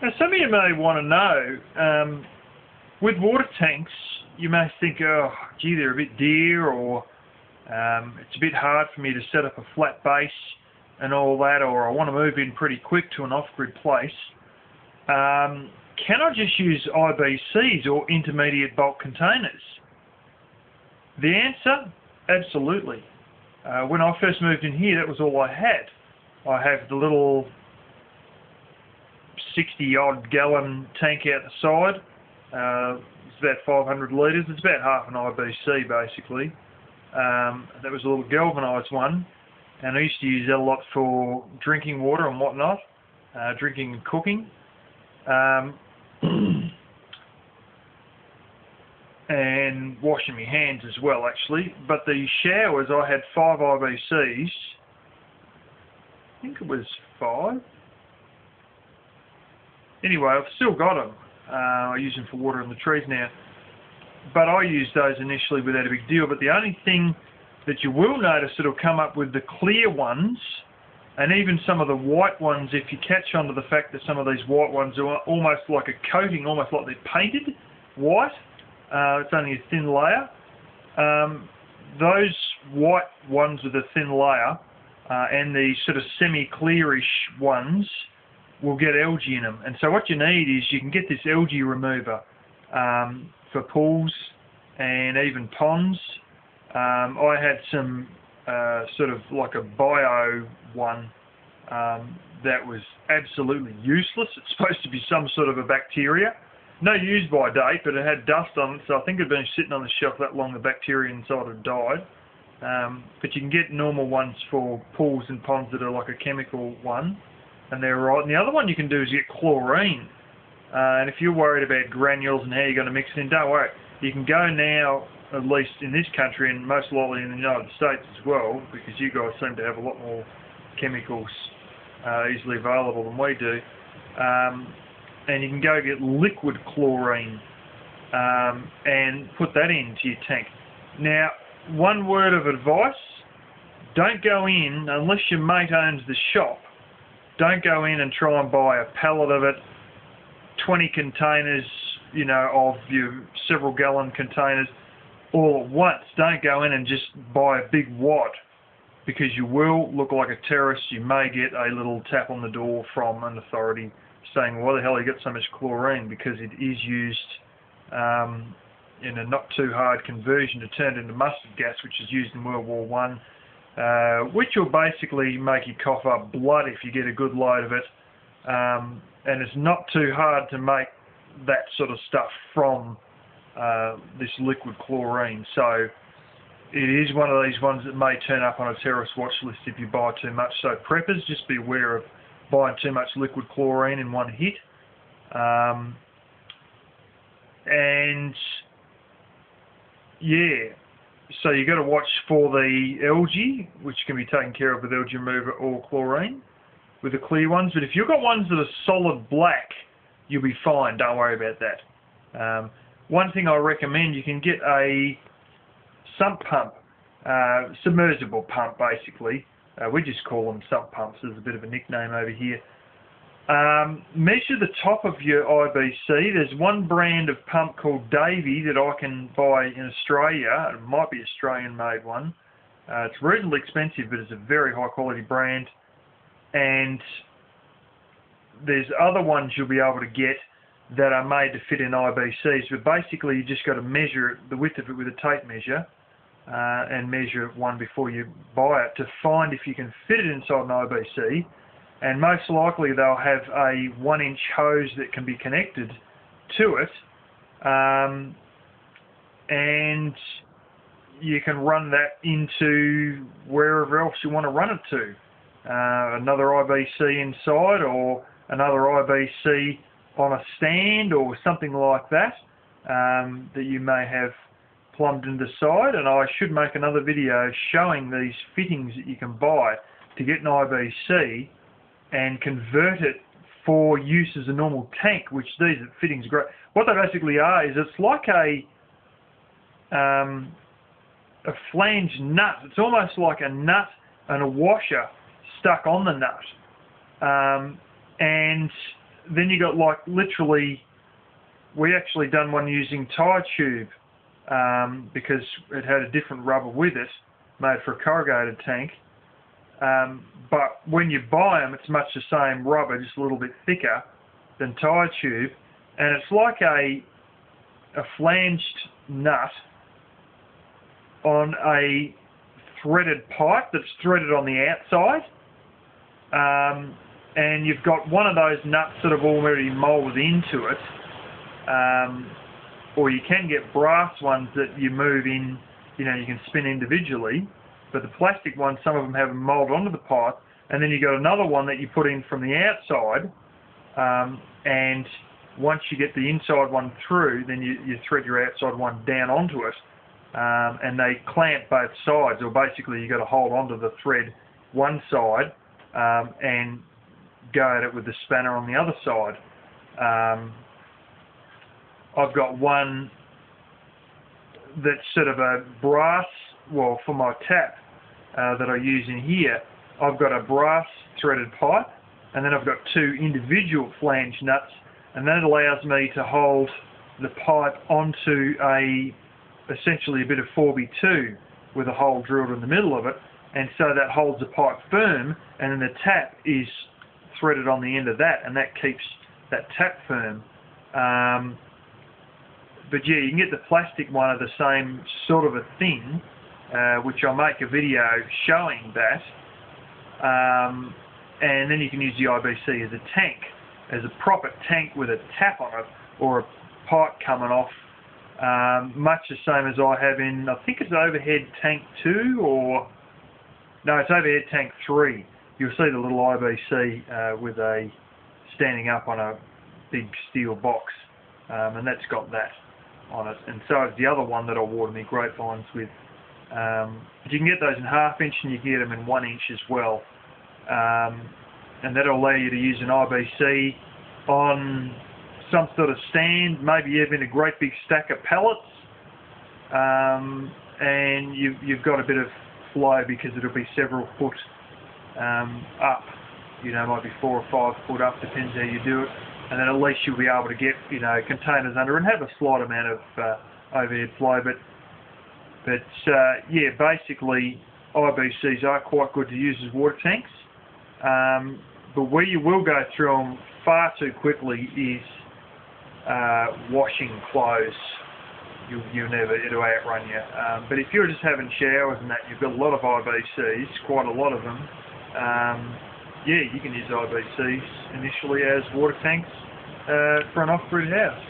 Now, some of you may want to know, with water tanks, you may think, oh, gee, they're a bit dear, or it's a bit hard for me to set up a flat base and all that, or I want to move in pretty quick to an off-grid place. Can I just use IBCs or intermediate bulk containers? The answer, absolutely. When I first moved in here, that was all I had. I have the little 60-odd gallon tank out the side. It's about 500 litres. It's about half an IBC, basically. That was a little galvanised one. And I used to use that a lot for drinking water and whatnot, drinking and cooking. And washing my hands as well, actually. But the showers, I had 5 IBCs. I think it was 5. Anyway, I've still got them. I use them for watering the trees now. But I used those initially without a big deal. But the only thing that you will notice that'll come up with the clear ones, and even some of the white ones, if you catch on to the fact that some of these white ones are almost like a coating, almost like they're painted white. It's only a thin layer. Those white ones with a thin layer and the sort of semi-clearish ones will get algae in them. And so what you need is you can get this algae remover for pools and even ponds. I had some sort of like a bio one that was absolutely useless. It's supposed to be some sort of a bacteria. No use by date, but it had dust on it, so I think it had been sitting on the shelf that long the bacteria inside had died. But you can get normal ones for pools and ponds that are like a chemical one, and they're right. And the other one you can do is get chlorine. And if you're worried about granules and how you're going to mix it in, don't worry. You can go now, at least in this country and most likely in the United States as well, because you guys seem to have a lot more chemicals easily available than we do. And you can go get liquid chlorine and put that into your tank. Now, one word of advice, don't go in, unless your mate owns the shop, don't go in and try and buy a pallet of it, 20 containers, you know, of your several gallon containers all at once. Don't go in and just buy a big wad, because you will look like a terrorist. You may get a little tap on the door from an authority saying, why the hell you got so much chlorine? Because it is used in a not too hard conversion to turn it into mustard gas, which is used in World War One, which will basically make you cough up blood if you get a good load of it. And it's not too hard to make that sort of stuff from this liquid chlorine. So it is one of these ones that may turn up on a terrorist watch list if you buy too much. So preppers, just be aware of buying too much liquid chlorine in one hit. And yeah, so you got to watch for the algae, which can be taken care of with algae remover or chlorine with the clear ones. But if you've got ones that are solid black, you'll be fine. Don't worry about that. One thing I recommend, you can get a sump pump, submersible pump basically. We just call them sump pumps. There's a bit of a nickname over here. Measure the top of your IBC. There's one brand of pump called Davy that I can buy in Australia. It might be Australian made one. It's reasonably expensive, but it's a very high quality brand. And there's other ones you'll be able to get that are made to fit in IBCs, but basically you just got to measure the width of it with a tape measure and measure one before you buy it to find if you can fit it inside an IBC. And most likely they'll have a 1-inch hose that can be connected to it, and you can run that into wherever else you want to run it to. Another IBC inside, or another IBC on a stand, or something like that, that you may have plumbed in the side. And I should make another video showing these fittings that you can buy to get an IBC and convert it for use as a normal tank, which these fittings are great. What they basically are is it's like a flange nut. It's almost like a nut and a washer stuck on the nut. And then you got like literally, we actually done one using tire tube because it had a different rubber with it, made for a corrugated tank. But when you buy them, it's much the same rubber, just a little bit thicker than tire tube, and it's like a flanged nut on a threaded pipe that's threaded on the outside, and you've got one of those nuts sort of already moulded into it, or you can get brass ones that you move in, you can spin individually, but the plastic ones, some of them have them moulded onto the pipe, and then you got another one that you put in from the outside, and once you get the inside one through, then you thread your outside one down onto it, and they clamp both sides, or basically you got to hold onto the thread one side and go at it with the spanner on the other side. I've got one that's sort of a brass, well, for my tap that I use in here, I've got a brass threaded pipe, and then I've got two individual flange nuts, and that allows me to hold the pipe onto essentially a bit of 4x2 with a hole drilled in the middle of it, and so that holds the pipe firm, and then the tap is threaded on the end of that, and that keeps that tap firm. But yeah, you can get the plastic one of the same sort of a thing, which I'll make a video showing that, and then you can use the IBC as a tank, as a proper tank with a tap on it, or a pipe coming off, much the same as I have in, I think it's overhead tank 2, or no, it's overhead tank 3. You'll see the little IBC with a standing up on a big steel box, and that's got that on it, and so is the other one that I water my grapevines with. But you can get those in 1/2 inch, and you can get them in 1 inch as well, and that'll allow you to use an IBC on some sort of stand, maybe even a great big stack of pallets, and you've got a bit of flow because it'll be several foot up, might be 4 or 5 foot up, depends how you do it, and then at least you'll be able to get containers under and have a slight amount of overhead flow. But yeah, basically IBCs are quite good to use as water tanks, but where you will go through them far too quickly is washing clothes. It'll outrun you. But if you're just having showers and that, you've got a lot of IBCs, quite a lot of them. Yeah, you can use IBCs initially as water tanks for an off-grid house.